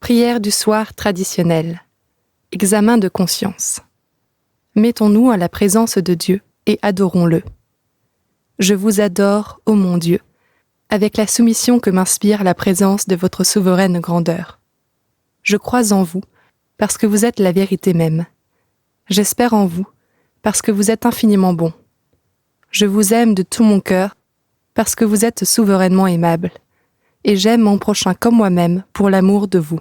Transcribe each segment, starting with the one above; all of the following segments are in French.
Prière du soir traditionnelle. Examen de conscience. Mettons-nous à la présence de Dieu et adorons-le. Je vous adore, ô mon Dieu, avec la soumission que m'inspire la présence de votre souveraine grandeur. Je crois en vous, parce que vous êtes la vérité même. J'espère en vous, parce que vous êtes infiniment bon. Je vous aime de tout mon cœur, parce que vous êtes souverainement aimable, et j'aime mon prochain comme moi-même pour l'amour de vous.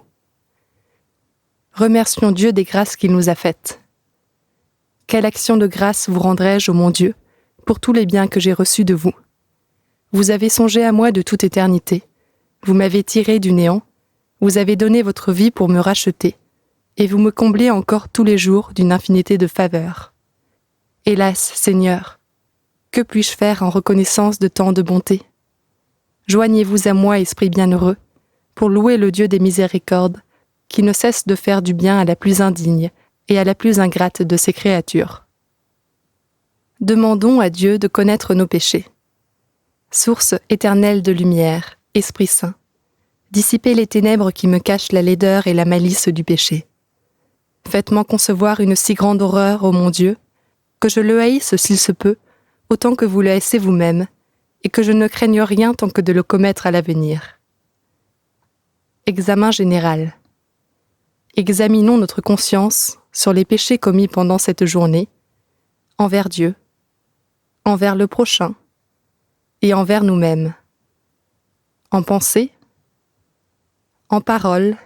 Remercions Dieu des grâces qu'il nous a faites. Quelle action de grâce vous rendrai-je, ô mon Dieu, pour tous les biens que j'ai reçus de vous. Vous avez songé à moi de toute éternité, vous m'avez tiré du néant, vous avez donné votre vie pour me racheter, et vous me comblez encore tous les jours d'une infinité de faveurs. Hélas, Seigneur, que puis-je faire en reconnaissance de tant de bonté? Joignez-vous à moi, Esprit bienheureux, pour louer le Dieu des miséricordes, qui ne cesse de faire du bien à la plus indigne et à la plus ingrate de ses créatures. Demandons à Dieu de connaître nos péchés. Source éternelle de lumière, Esprit Saint, dissipez les ténèbres qui me cachent la laideur et la malice du péché. Faites-moi concevoir une si grande horreur, ô mon Dieu, que je le haïsse s'il se peut, autant que vous le haïssez vous-même, et que je ne craigne rien tant que de le commettre à l'avenir. Examen général. Examinons notre conscience sur les péchés commis pendant cette journée, envers Dieu, envers le prochain et envers nous-mêmes, en pensée, en parole,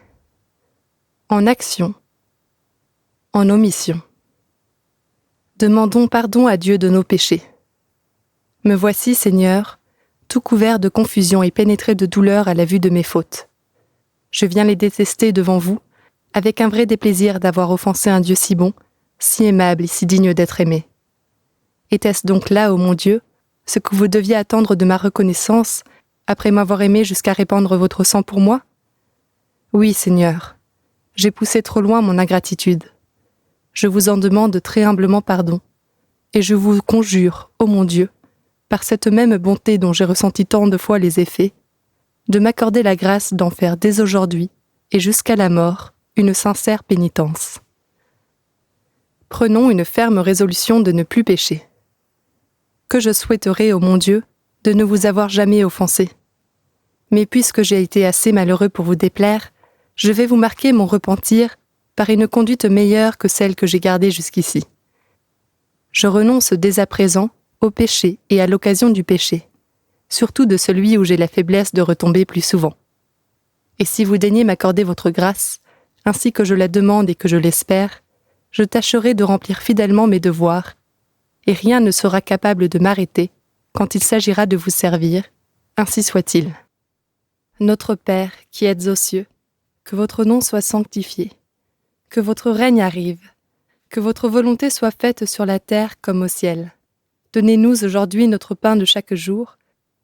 en action, en omission. Demandons pardon à Dieu de nos péchés. Me voici, Seigneur, tout couvert de confusion et pénétré de douleur à la vue de mes fautes. Je viens les détester devant vous, avec un vrai déplaisir d'avoir offensé un Dieu si bon, si aimable et si digne d'être aimé. Était-ce donc là, ô mon Dieu, ce que vous deviez attendre de ma reconnaissance, après m'avoir aimé jusqu'à répandre votre sang pour moi? Oui, Seigneur, j'ai poussé trop loin mon ingratitude. Je vous en demande très humblement pardon, et je vous conjure, ô mon Dieu, par cette même bonté dont j'ai ressenti tant de fois les effets, de m'accorder la grâce d'en faire dès aujourd'hui, et jusqu'à la mort, une sincère pénitence. Prenons une ferme résolution de ne plus pécher. Que je souhaiterais, ô mon Dieu, de ne vous avoir jamais offensé. Mais puisque j'ai été assez malheureux pour vous déplaire, je vais vous marquer mon repentir par une conduite meilleure que celle que j'ai gardée jusqu'ici. Je renonce dès à présent au péché et à l'occasion du péché, surtout de celui où j'ai la faiblesse de retomber plus souvent. Et si vous daignez m'accorder votre grâce, ainsi que je la demande et que je l'espère, je tâcherai de remplir fidèlement mes devoirs, et rien ne sera capable de m'arrêter quand il s'agira de vous servir, ainsi soit-il. Notre Père, qui êtes aux cieux, que votre nom soit sanctifié, que votre règne arrive, que votre volonté soit faite sur la terre comme au ciel. Donnez-nous aujourd'hui notre pain de chaque jour,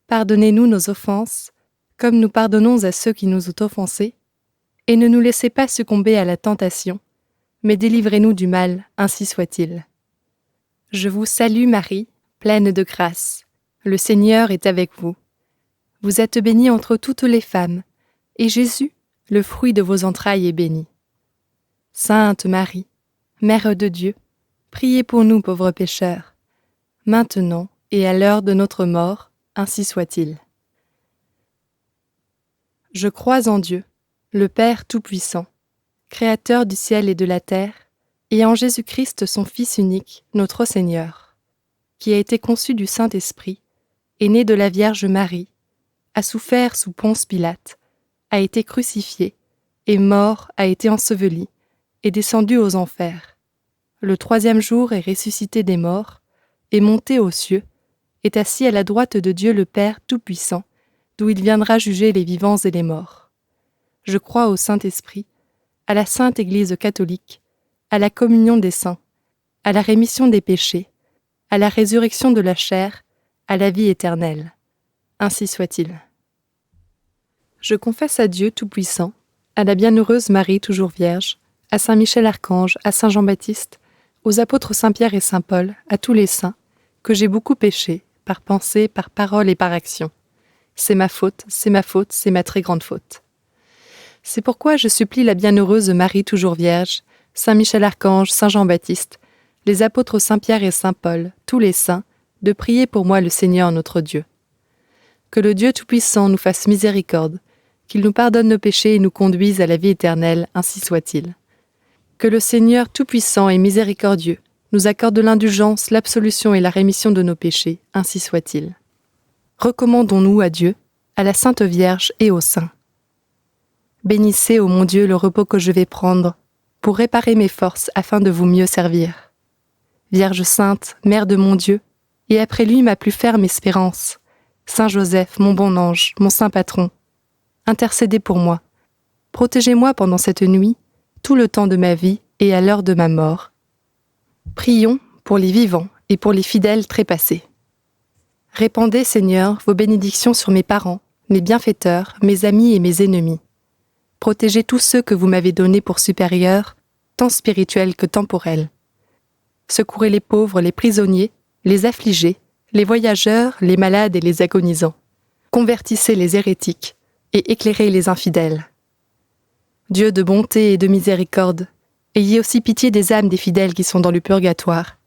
pardonnez-nous nos offenses, comme nous pardonnons à ceux qui nous ont offensés, et ne nous laissez pas succomber à la tentation, mais délivrez-nous du mal, ainsi soit-il. Je vous salue Marie, pleine de grâce. Le Seigneur est avec vous. Vous êtes bénie entre toutes les femmes, et Jésus, le fruit de vos entrailles, est béni. Sainte Marie, Mère de Dieu, priez pour nous pauvres pécheurs, maintenant et à l'heure de notre mort, ainsi soit-il. Je crois en Dieu, le Père Tout-Puissant, Créateur du ciel et de la terre, et en Jésus-Christ son Fils unique, notre Seigneur, qui a été conçu du Saint-Esprit, est né de la Vierge Marie, a souffert sous Ponce Pilate, a été crucifié, est mort, a été enseveli, est descendu aux enfers. Le 3e jour est ressuscité des morts, est monté aux cieux, est assis à la droite de Dieu le Père Tout-Puissant, d'où il viendra juger les vivants et les morts. Je crois au Saint-Esprit, à la Sainte Église catholique, à la communion des saints, à la rémission des péchés, à la résurrection de la chair, à la vie éternelle. Ainsi soit-il. Je confesse à Dieu Tout-Puissant, à la bienheureuse Marie toujours Vierge, à Saint Michel Archange, à Saint Jean-Baptiste, aux apôtres Saint Pierre et Saint Paul, à tous les saints, que j'ai beaucoup péché, par pensée, par parole et par action. C'est ma faute, c'est ma faute, c'est ma très grande faute. C'est pourquoi je supplie la bienheureuse Marie toujours vierge, Saint Michel Archange, Saint Jean-Baptiste, les apôtres Saint Pierre et Saint Paul, tous les saints, de prier pour moi le Seigneur notre Dieu. Que le Dieu Tout-Puissant nous fasse miséricorde, qu'il nous pardonne nos péchés et nous conduise à la vie éternelle, ainsi soit-il. Que le Seigneur Tout-Puissant et miséricordieux nous accorde l'indulgence, l'absolution et la rémission de nos péchés, ainsi soit-il. Recommandons-nous à Dieu, à la Sainte Vierge et aux saints. Bénissez, ô mon Dieu, le repos que je vais prendre, pour réparer mes forces afin de vous mieux servir. Vierge Sainte, Mère de mon Dieu, et après lui ma plus ferme espérance, Saint Joseph, mon bon ange, mon saint patron, intercédez pour moi. Protégez-moi pendant cette nuit, tout le temps de ma vie et à l'heure de ma mort. Prions pour les vivants et pour les fidèles trépassés. Répandez, Seigneur, vos bénédictions sur mes parents, mes bienfaiteurs, mes amis et mes ennemis. Protégez tous ceux que vous m'avez donnés pour supérieurs, tant spirituels que temporels. Secourez les pauvres, les prisonniers, les affligés, les voyageurs, les malades et les agonisants. Convertissez les hérétiques et éclairez les infidèles. Dieu de bonté et de miséricorde, ayez aussi pitié des âmes des fidèles qui sont dans le purgatoire,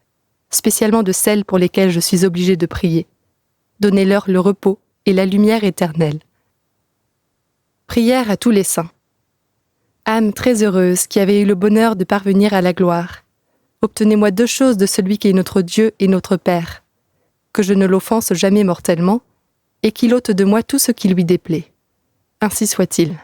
spécialement de celles pour lesquelles je suis obligé de prier. Donnez-leur le repos et la lumière éternelle. Prière à tous les saints. Âme très heureuse qui avait eu le bonheur de parvenir à la gloire, obtenez-moi 2 choses de celui qui est notre Dieu et notre Père, que je ne l'offense jamais mortellement, et qu'il ôte de moi tout ce qui lui déplaît. Ainsi soit-il.